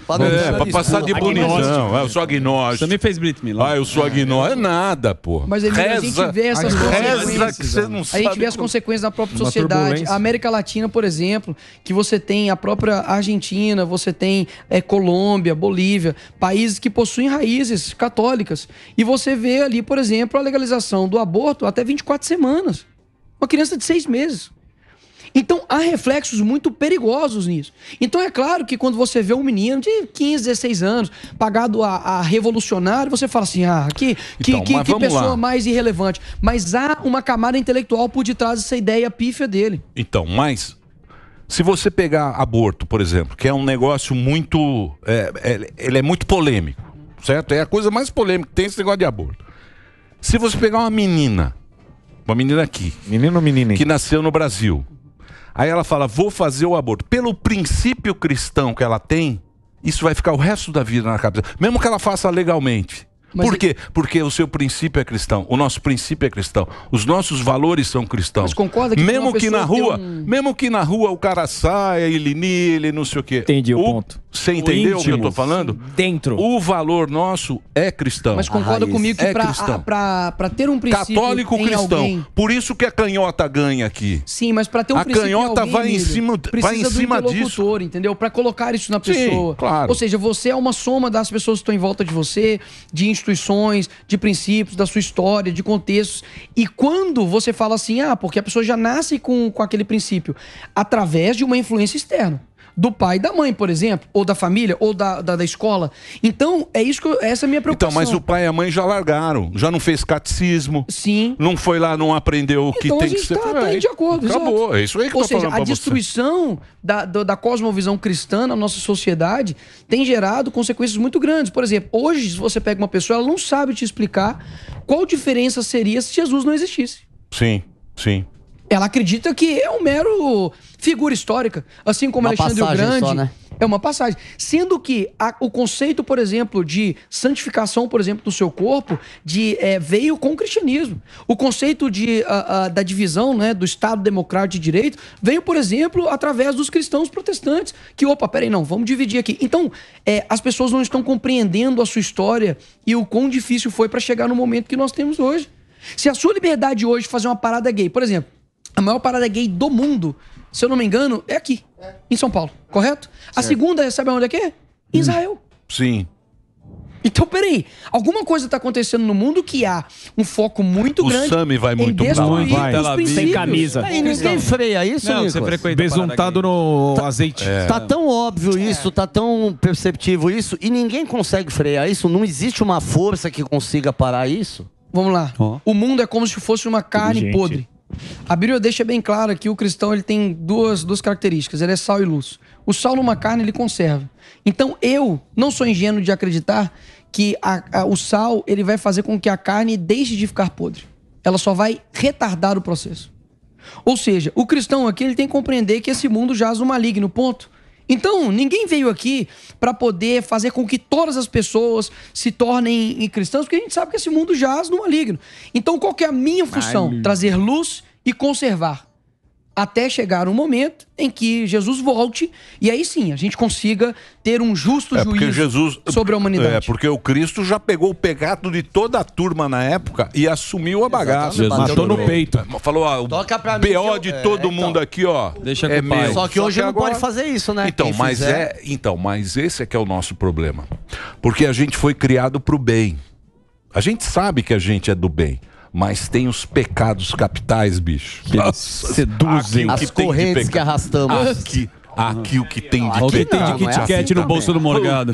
A: Pra passar de bonitão. Eu sou agnóstico.
B: Você me fez Brit Milá.
A: Eu sou agnóstico. É nada, pô.
D: Mas a gente vê essas consequências. A gente vê as consequências na própria sociedade. A América Latina, por exemplo, que você tem a própria Argentina, você tem Colômbia, Bolívia, países que possuem raízes católicas. E você vê ali, por exemplo, a legalização do aborto até 24 semanas. Uma criança de 6 meses. Então, há reflexos muito perigosos nisso. Então, é claro que quando você vê um menino de 15, 16 anos, pagado a revolucionário, você fala assim, que pessoa mais irrelevante. Mas há uma camada intelectual por detrás dessa ideia pífia dele.
A: Então, mas se você pegar aborto, por exemplo, que é um negócio muito... ele é muito polêmico, certo? É a coisa mais polêmica que tem esse negócio de aborto. Se você pegar uma menina aqui...
F: Menino ou menina?
A: Que nasceu no Brasil... Aí ela fala, vou fazer o aborto. Pelo princípio cristão que ela tem, isso vai ficar o resto da vida na cabeça. Mesmo que ela faça legalmente. Por quê? Porque o seu princípio é cristão. O nosso princípio é cristão. Os nossos valores são cristãos.
D: Mas concorda que
A: mesmo que na rua o cara saia, ele não sei o quê.
E: Entendi o ponto.
A: Você entendeu o que eu tô falando?
E: Dentro.
A: O valor nosso é cristão.
D: Mas concorda comigo que pra ter um princípio
A: católico cristão.
D: Alguém...
A: Por isso que a canhota ganha aqui.
D: Sim, mas pra ter um princípio
A: canhota
D: alguém,
A: vai em cima
D: disso, entendeu? Pra colocar isso na pessoa.
A: Sim, claro.
D: Ou seja, você é uma soma das pessoas que estão em volta de você, de instituições, de princípios, da sua história, de contextos. E quando você fala assim, porque a pessoa já nasce com aquele princípio, através de uma influência externa. Do pai e da mãe, por exemplo, ou da família, ou da escola. Então, essa é a minha preocupação.
A: Então, mas o pai e a mãe já largaram, já não fez catecismo.
D: Sim.
A: Não foi lá, não aprendeu o que tem que ser.
D: Então, a gente tá de acordo.
A: Acabou,
D: exato.
A: é isso aí que eu tô falando pra você.
D: Ou seja, a destruição da cosmovisão cristã na nossa sociedade tem gerado consequências muito grandes. Por exemplo, hoje, se você pega uma pessoa, ela não sabe te explicar qual diferença seria se Jesus não existisse.
A: Sim, sim.
D: Ela acredita que é um mero figura histórica, assim como Alexandre o Grande. Só, né? É uma passagem. Sendo que o conceito, por exemplo, de santificação, por exemplo, do seu corpo, veio com o cristianismo. O conceito da divisão, né, do Estado Democrático de Direito veio, por exemplo, através dos cristãos protestantes. Que, peraí, não, vamos dividir aqui. Então, as pessoas não estão compreendendo a sua história e o quão difícil foi para chegar no momento que nós temos hoje. Se a sua liberdade hoje de fazer uma parada gay, por exemplo, A maior parada gay do mundo, se eu não me engano, é aqui, em São Paulo, correto? A segunda, sabe onde é que é? Em Israel.
A: Sim.
D: Então, peraí, alguma coisa está acontecendo no mundo que há um foco muito grande.
A: O Sami vai muito
D: bravo.
E: Sem camisa.
G: E ninguém freia isso,
B: Não, você
G: Nicolas?
C: Besuntado no azeite.
G: Tá tão óbvio isso, tá tão perceptível isso, e ninguém consegue frear isso? Não existe uma força que consiga parar isso?
D: Vamos lá. O mundo é como se fosse uma carne podre. A Bíblia deixa bem claro que o cristão ele tem duas características. Ele é sal e luz. O sal numa carne ele conserva. Então eu não sou ingênuo de acreditar que o sal ele vai fazer com que a carne deixe de ficar podre. Ela só vai retardar o processo. Ou seja, o cristão aqui ele tem que compreender que esse mundo jaz no maligno, ponto. Então, ninguém veio aqui para poder fazer com que todas as pessoas se tornem cristãs, porque a gente sabe que esse mundo jaz no maligno. Então, qual que é a minha função? Trazer luz e conservar. Até chegar um momento em que Jesus volte e aí sim a gente consiga ter um justo juízo sobre a humanidade.
A: É, porque o Cristo já pegou o pecado de toda a turma na época e assumiu a bagaça.
C: Matou no peito.
A: Falou, ó, o BO de todo mundo aqui, ó.
B: Deixa é meu.
G: Só que hoje não pode fazer isso, né?
A: Então, mas esse é que é o nosso problema. Porque a gente foi criado pro bem. A gente sabe que a gente é do bem. Mas tem os pecados capitais, bicho.
G: Que seduzem. As correntes que arrastamos.
A: Aqui o que tem de
B: o que tem de Kit Kat no bolso do Morgado.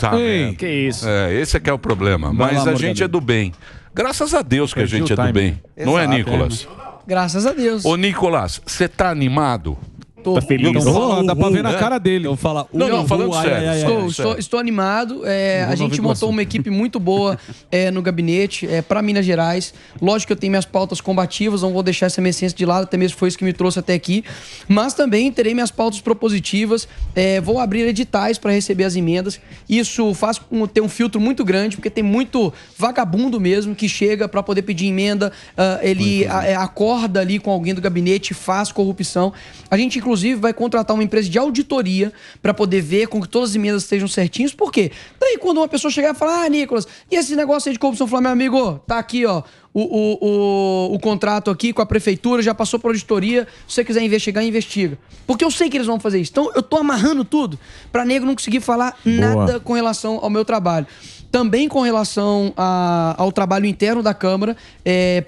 E: Que isso.
A: Esse é que é o problema. Mas a gente é do bem. Graças a Deus que a gente é do bem. Não é, Nicolas?
D: Graças a Deus.
A: Ô, Nicolas, você tá animado?
E: Tá feliz?
C: Dá pra ver na cara dele.
B: Eu falo,
A: não, falando sério.
D: Estou animado. A gente montou uma equipe muito boa no gabinete para Minas Gerais. Lógico que eu tenho minhas pautas combativas, não vou deixar essa minha essência de lado, até mesmo foi isso que me trouxe até aqui. Mas também terei minhas pautas propositivas. Vou abrir editais para receber as emendas. Isso faz ter um filtro muito grande, porque tem muito vagabundo mesmo que chega para poder pedir emenda. Ele acorda ali com alguém do gabinete, faz corrupção. A gente, inclusive, vai contratar uma empresa de auditoria para poder ver com que todas as emendas estejam certinhas. Por quê? Daí quando uma pessoa chegar e falar, Nicolas, e esse negócio aí de corrupção? Falar, meu amigo, tá aqui, ó, o contrato aqui com a prefeitura, já passou por auditoria, se você quiser investigar, investiga. Porque eu sei que eles vão fazer isso. Então eu tô amarrando tudo para nego não conseguir falar nada com relação ao meu trabalho. Também com relação ao trabalho interno da Câmara,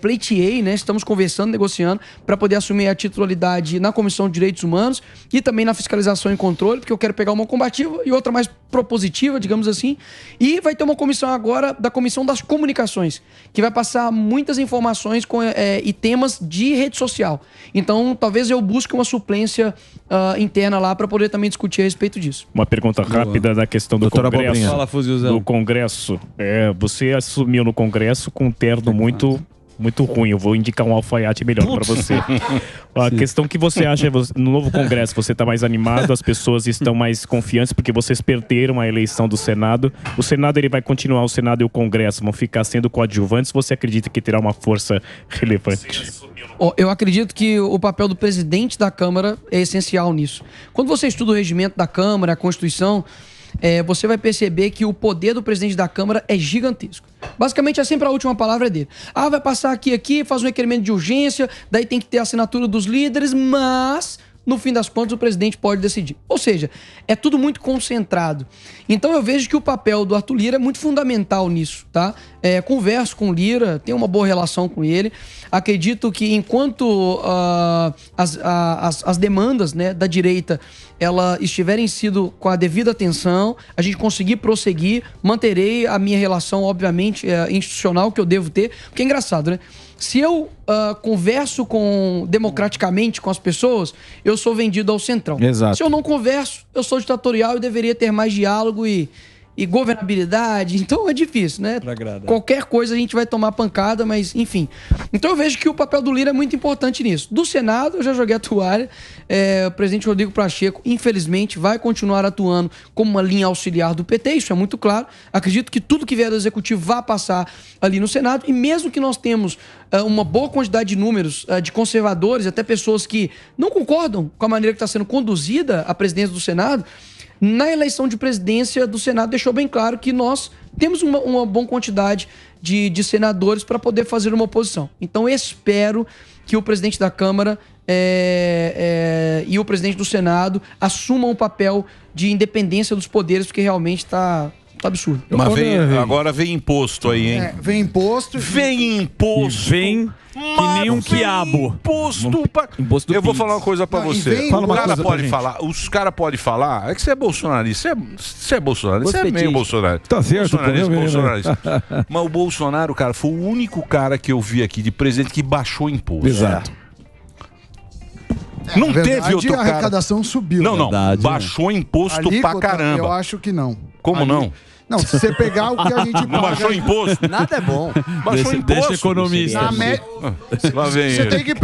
D: pleiteei, né? Estamos conversando, negociando, para poder assumir a titularidade na Comissão de Direitos Humanos e também na Fiscalização e Controle, porque eu quero pegar uma combativa e outra mais propositiva, digamos assim. E vai ter uma comissão agora da Comissão das Comunicações, que vai passar muitas informações e temas de rede social. Então, talvez eu busque uma suplência interna lá para poder também discutir a respeito disso.
E: Uma pergunta rápida da questão do Congresso.
B: Fala, Fuzilzão.
E: Do Congresso. Você assumiu no Congresso com um terno muito ruim. Eu vou indicar um alfaiate melhor para você. A questão que você acha, no novo Congresso, você está mais animado, as pessoas estão mais confiantes porque vocês perderam a eleição do Senado. O Senado ele vai continuar, o Senado e o Congresso vão ficar sendo coadjuvantes. Você acredita que terá uma força relevante?
D: Eu acredito que o papel do presidente da Câmara é essencial nisso. Quando você estuda o regimento da Câmara, a Constituição, você vai perceber que o poder do presidente da Câmara é gigantesco. Basicamente, é sempre a última palavra dele. Vai passar aqui, faz um requerimento de urgência, daí tem que ter a assinatura dos líderes, mas, no fim das contas, o presidente pode decidir. Ou seja, é tudo muito concentrado. Então, eu vejo que o papel do Arthur Lira é muito fundamental nisso, tá? Converso com o Lira, tenho uma boa relação com ele. Acredito que enquanto as demandas, né, da direita elas estiverem sido com a devida atenção, a gente conseguir prosseguir, manterei a minha relação, obviamente, institucional que eu devo ter. Porque é engraçado, né? Se eu converso democraticamente com as pessoas, eu sou vendido ao centrão.
C: Exato.
D: Se eu não converso, eu sou ditatorial e deveria ter mais diálogo e governabilidade, então é difícil, né? Qualquer coisa a gente vai tomar pancada, mas enfim. Então eu vejo que o papel do Lira é muito importante nisso. Do Senado, eu já joguei a toalha. O presidente Rodrigo Pacheco, infelizmente, vai continuar atuando como uma linha auxiliar do PT, isso é muito claro. Acredito que tudo que vier do Executivo vai passar ali no Senado, e mesmo que nós temos uma boa quantidade de números de conservadores, até pessoas que não concordam com a maneira que está sendo conduzida a presidência do Senado, na eleição de presidência do Senado deixou bem claro que nós temos uma boa quantidade de senadores para poder fazer uma oposição. Então espero que o presidente da Câmara e o presidente do Senado assumam o papel de independência dos poderes, porque realmente está absurdo.
A: Mas agora vem imposto aí, hein?
H: Vem imposto.
A: Vem imposto.
B: Vem que nem um quiabo.
A: Imposto. Eu vou falar uma coisa pra você. O cara pode falar, os caras podem falar, é que você é bolsonarista. Você é bolsonarista, você é meio bolsonarista.
I: Tá certo,
A: bolsonarista. Mas o Bolsonaro, cara, foi o único cara que eu vi aqui de presidente que baixou imposto.
I: Exato.
A: Não teve outro cara.
H: A arrecadação subiu.
A: Não, baixou imposto pra caramba.
H: Eu acho que não.
A: Como não?
H: Não, se você pegar o que a gente paga...
A: Não baixou imposto?
G: Nada é bom.
A: Baixou imposto.
B: Deixa economista.
A: Lá vem
H: você tem que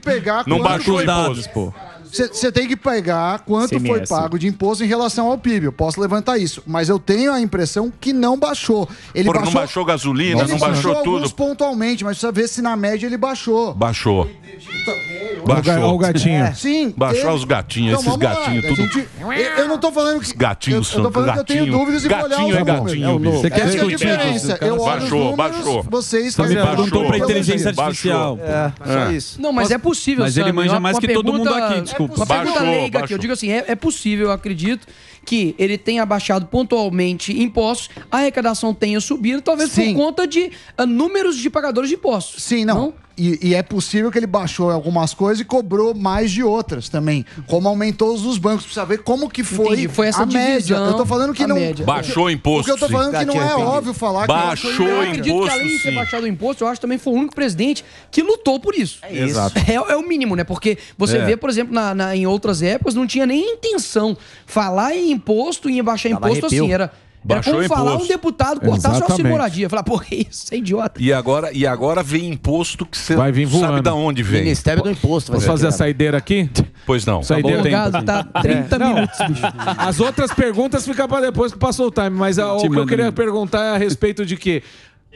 H: pegar...
A: Não baixou dados, pô.
H: Você tem que pegar quanto foi pago de imposto em relação ao PIB. Eu posso levantar isso. Mas eu tenho a impressão que não baixou.
A: Não baixou gasolina, não baixou tudo.
H: Alguns pontualmente, mas precisa ver se na média ele baixou.
A: Baixou.
I: Olha o gatinho.
H: Sim.
A: Baixou os gatinhos, esses gatinhos, tudo.
H: Eu não tô falando que...
A: Gatinhos são.
H: Eu tô falando que eu tenho dúvidas e vou olhar os
A: gatinho.
B: Você quer
H: discutir diferença? Eu olho os números, vocês...
B: Você me perguntou pra inteligência artificial.
H: Só isso.
D: Não, mas é possível,
B: Mas ele manja mais que todo mundo aqui, desculpa.
D: Uma pergunta leiga aqui, eu digo assim, é possível, eu acredito, que ele tenha baixado pontualmente impostos, a arrecadação tenha subido, talvez por conta de números de pagadores de impostos.
H: Sim, não? E é possível que ele baixou algumas coisas e cobrou mais de outras também. Como aumentou os dos bancos. Precisa ver como que foi,
D: foi essa
H: a média.
D: Divisão,
H: eu tô falando que não...
D: Média.
A: Baixou imposto.
H: O que eu tô falando que não é óbvio falar
A: baixou
H: que...
D: Eu acredito
A: imposto,
D: que além de ter baixado o imposto, eu acho que também foi o único presidente que lutou por isso.
H: É isso. Exato.
D: É o mínimo, né? Porque você vê, por exemplo, em outras épocas, não tinha nem intenção. Falar em imposto e em baixar imposto, assim, era como falar um deputado cortar sua moradia. Falar, porra, isso é idiota.
A: E agora vem imposto que você
I: vai vir voando.
A: Sabe de onde vem.
G: Ministério do Imposto.
I: Posso fazer a saideira aqui?
A: Pois não.
I: Saideira
D: tá 30 minutos, bicho.
I: As outras perguntas ficam para depois que passou o time. Mas o que eu queria perguntar é a respeito de que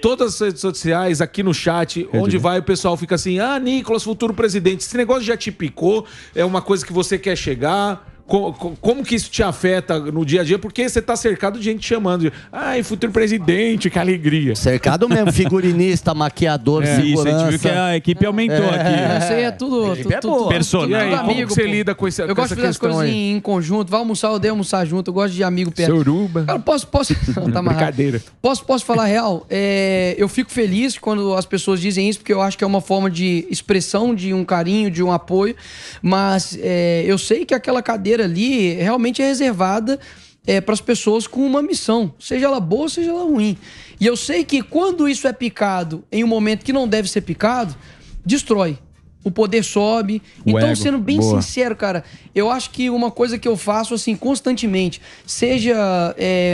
I: todas as redes sociais, aqui no chat, onde vai o pessoal fica assim, Nicolas, futuro presidente, esse negócio já te picou? É uma coisa que você quer chegar? Como que isso te afeta no dia a dia? Porque você tá cercado de gente chamando de futuro presidente, que alegria.
G: Cercado mesmo, figurinista, maquiador, segurança.
B: Isso, a gente viu que a equipe aumentou aqui.
D: Isso aí é tudo
B: personagem.
I: E aí, como que você lida com esse
D: Eu gosto de fazer as coisas em conjunto. Vai almoçar, eu odeio almoçar junto. Eu gosto de amigo perto.
I: Suruba.
D: Cara, posso tá
I: brincadeira.
D: Posso falar real? Eu fico feliz quando as pessoas dizem isso, porque eu acho que é uma forma de expressão, de um carinho, de um apoio. Mas eu sei que aquela cadeira ali realmente é reservada para as pessoas com uma missão, seja ela boa, seja ela ruim. E eu sei que quando isso é picado em um momento que não deve ser picado, destrói. O poder sobe. Então, ego. Sendo bem sincero, cara, eu acho que uma coisa que eu faço assim constantemente, seja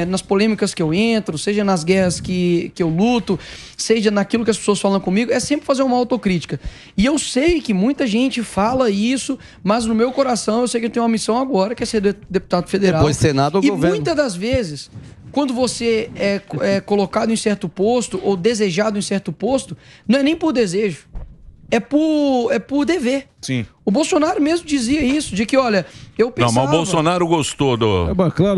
D: nas polêmicas que eu entro, seja nas guerras que eu luto, seja naquilo que as pessoas falam comigo, é sempre fazer uma autocrítica. E eu sei que muita gente fala isso, mas no meu coração eu sei que eu tenho uma missão agora, que é ser deputado federal.
G: Depois Senado ou governo.
D: E muitas das vezes, quando você é colocado em certo posto ou desejado em certo posto, não é nem por desejo. É por dever.
A: Sim.
D: O Bolsonaro mesmo dizia isso, de que, olha, eu pensava...
A: Não, mas o Bolsonaro gostou do...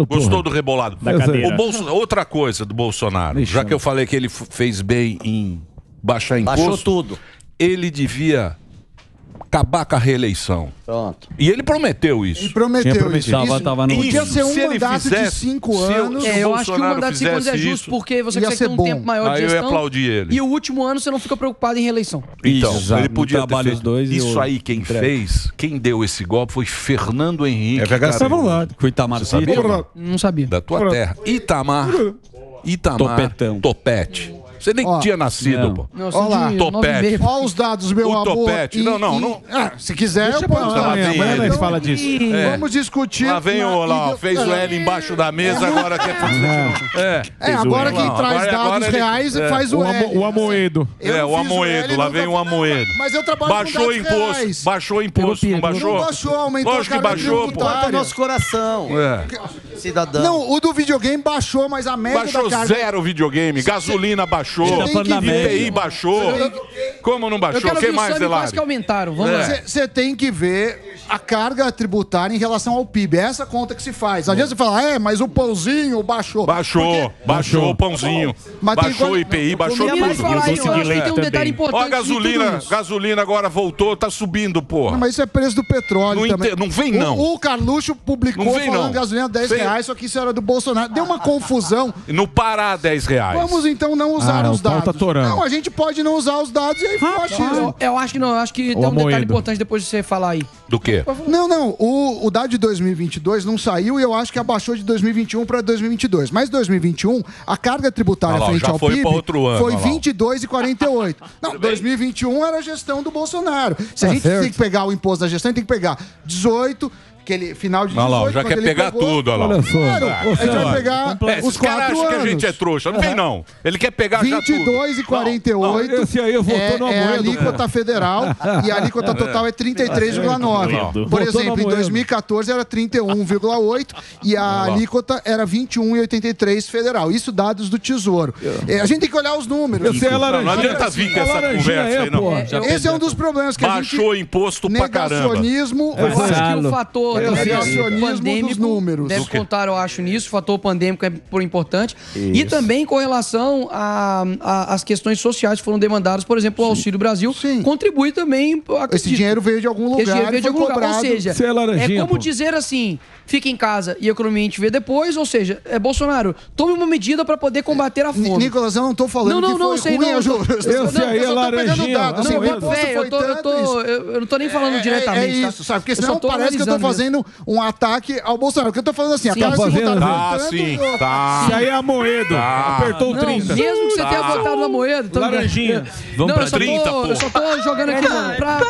A: Gostou do rebolado.
E: Da cadeira.
A: Outra coisa do Bolsonaro, já que eu falei que ele fez bem em baixar imposto...
G: Baixou tudo.
A: Ele devia acabar com a reeleição.
G: Pronto.
A: E ele prometeu isso.
H: Ele prometeu isso.
B: Tava no
H: Podia ser um mandato de 5 anos.
D: Eu acho que o mandato de 5 anos é justo, porque você consegue ter um tempo maior de gestão.
A: Aí eu ia aplaudir ele.
D: E o último ano você não fica preocupado em reeleição.
A: Então,
B: Exato.
A: ele podia ter feito.
B: Os dois
A: isso aí quem fez, quem deu esse golpe foi Fernando Henrique.
I: estavam lá.
B: Com Itamar
A: sabia?
D: Não sabia.
A: Da tua terra. Itamar.
B: Topetão.
A: Topete. Você nem tinha nascido, pô.
H: Olha lá,
A: Topete.
H: Olha os dados, meu amor.
A: Topete. Não.
H: Se quiser,
I: Deixa
H: eu posso.
I: amanhã nós fala disso.
H: Vamos discutir.
A: Lá vem o lá, fez o L embaixo da mesa, agora quer fazer.
H: Agora quem traz dados reais faz o L.
I: O Amoedo.
A: O Amoedo, lá vem o Amoedo.
H: Mas eu trabalho
A: baixou
H: com dados
A: imposto,
H: reais.
A: baixou imposto, não baixou?
H: Não baixou, aumentou.
A: Lógico que baixou, pô.
G: Importa o nosso coração. Cidadão.
H: Não, o do videogame baixou, mas a média
A: baixou
H: da carga...
A: zero o videogame, gasolina baixou, IPI baixou. Como não baixou? O que mais,
D: Delari?
A: Delari?
D: Que aumentaram. Vamos lá.
H: Você tem que ver a carga tributária em relação ao PIB. É essa conta que se faz. Não adianta você falar, mas o pãozinho baixou.
A: Baixou o pãozinho. Baixou o IPI, baixou tudo.
D: Tem um detalhe importante.
A: Ó, gasolina agora voltou, tá subindo, porra.
H: Não, mas isso é preço do petróleo também.
A: Não vem, não.
H: O Carluxo publicou falando gasolina R$10, só que isso era do Bolsonaro. Deu uma confusão.
A: No Pará, R$10.
H: Vamos então não usar os dados. Não, a gente pode não usar os dados e aí foi achismo.
D: Eu acho que não, eu acho que tem um detalhe importante depois de você falar aí.
A: Do quê?
H: Não, o dado de 2022 não saiu e eu acho que abaixou de 2021 para 2022. Mas 2021, a carga tributária frente ao PIB foi 22,48. Não, 2021 era a gestão do Bolsonaro. Se a gente tem que pegar o imposto da gestão, a gente tem que pegar 18... Aquele final de 18,
A: olha lá, já quer pegar tudo, olha lá.
H: Olha só. Claro, a gente vai pegar os 4 anos.
A: Que a gente é trouxa, não vem não. Ele quer pegar já tudo.
H: 22,48
I: esse aí votou
H: é a alíquota federal e a alíquota total é 33,9. Por exemplo, em 2014 era 31,8 e a alíquota era 21,83 federal. Isso dados do Tesouro. A gente tem que olhar os números.
A: Não adianta vir com essa conversa aí, não.
H: Esse é um dos problemas que a gente...
A: Baixou imposto pra caramba.
H: Negacionismo...
D: Eu acho que o fator
H: negacionismo dos números.
D: Deve contar, eu acho, nisso. O fator pandêmico é por importante. E também com relação às questões sociais que foram demandadas, por exemplo, o Auxílio Brasil contribui também.
H: Esse dinheiro veio de algum lugar.
D: Esse dinheiro veio de algum lugar. Ou seja,
I: é
D: como dizer assim, fica em casa e a economia a gente vê depois. Ou seja, Bolsonaro, tome uma medida para poder combater a fome.
H: Nicolas, eu não tô falando que foi ruim,
I: eu tô pegando
H: dados.
D: Eu não tô nem falando diretamente.
H: É isso, sabe? Porque senão parece que eu tô fazendo um ataque ao Bolsonaro. Porque eu tô falando assim, a carga
A: tributária
I: tá. E aí a Moedo apertou o 30.
D: Mesmo que você tenha votado na Moedo.
I: Laranjinha.
A: Vamos pra 30, pô.
D: Eu só tô jogando aqui pra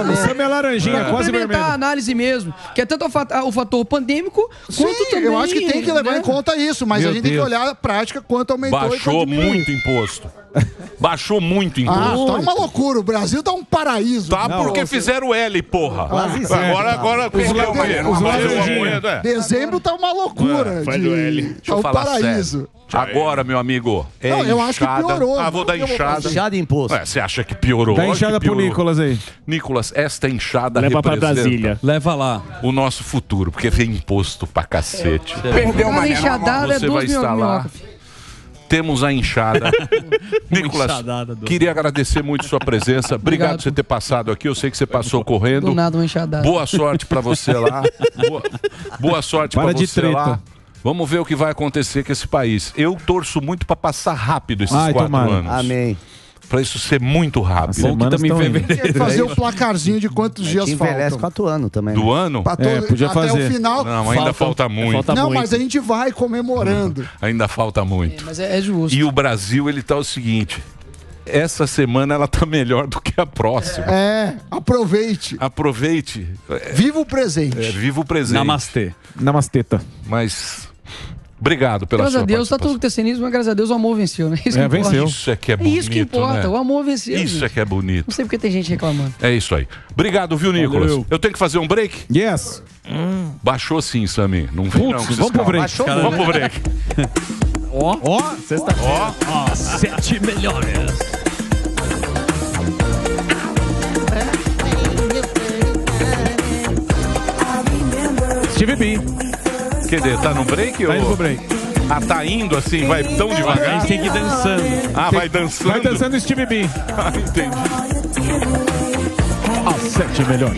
I: Você é laranjinha, quase vermelho.
D: a análise mesmo. Que é tanto o fator pandêmico quanto também...
H: eu acho que tem que levar em conta isso, mas a gente tem que olhar a prática quanto aumentou e
A: baixou muito imposto. Baixou muito imposto.
H: Tá uma loucura. O Brasil tá um paraíso.
A: Tá, porque fizeram o L, porra. Agora
H: dezembro tá uma loucura.
A: Deixa eu falar
H: paraíso.
A: Agora, meu amigo,
H: eu acho que piorou.
A: Vou dar enxada.
G: Enxada e imposto.
A: Você acha que piorou?
I: Dá enxada pro Nicolas aí.
A: Nicolas, esta enxada
E: leva pra Brasília.
B: Leva lá.
A: O nosso futuro, porque vem imposto pra cacete.
D: Perdeu uma enxadada,
A: você vai estar lá. Temos a enxada. Nicolas, queria agradecer muito sua presença. Obrigado por você ter passado aqui. Eu sei que você passou correndo.
D: Do nada uma enxadada.
A: Boa sorte pra você lá. Boa sorte pra você lá. Vamos ver o que vai acontecer com esse país. Eu torço muito pra passar rápido esses 4 anos.
G: Amém.
A: Pra isso ser muito rápido.
B: Bom que também em fevereiro.
H: Fazer o placarzinho de quantos dias faltam.
G: Envelhece 4 anos também.
A: Do ano?
I: Podia
H: até
I: fazer.
H: o final.
A: Não, ainda falta muito.
H: Não, mas a gente vai comemorando.
A: Ainda falta muito.
D: Mas é justo.
A: E o Brasil, ele tá o seguinte... Essa semana ela tá melhor do que a próxima.
H: Aproveite.
A: Aproveite.
H: Viva o presente.
A: Viva o presente.
B: Namastê.
I: Namasteta.
A: Mas... Obrigado pela
D: sua
A: participação.
D: Graças a Deus, tá tudo tercenismo, mas graças a Deus o amor venceu, né? Isso que
I: venceu.
A: Isso é que é bonito,
D: isso que importa,
A: né?
D: o amor venceu.
A: Isso
D: gente.
A: é que é bonito.
D: Não sei porque tem gente reclamando.
A: É isso aí. Obrigado, viu, Nicolas?
B: Valeu.
A: Eu tenho que fazer um break?
I: Yes.
A: Baixou sim, Samir. Não vem não.
I: Vamos pro break.
A: Vamos pro break.
I: Ó, sexta-feira.
B: Ó, 7 melhores.
I: Steve B.
A: Quer dizer, tá no break?
I: Tá indo pro break.
A: Ah, tá indo assim? Vai tão devagar?
B: A gente tem que ir dançando.
A: Ah, vai dançando?
I: Vai dançando Steve B.
A: Ah, entendi.
I: As 7 melhores.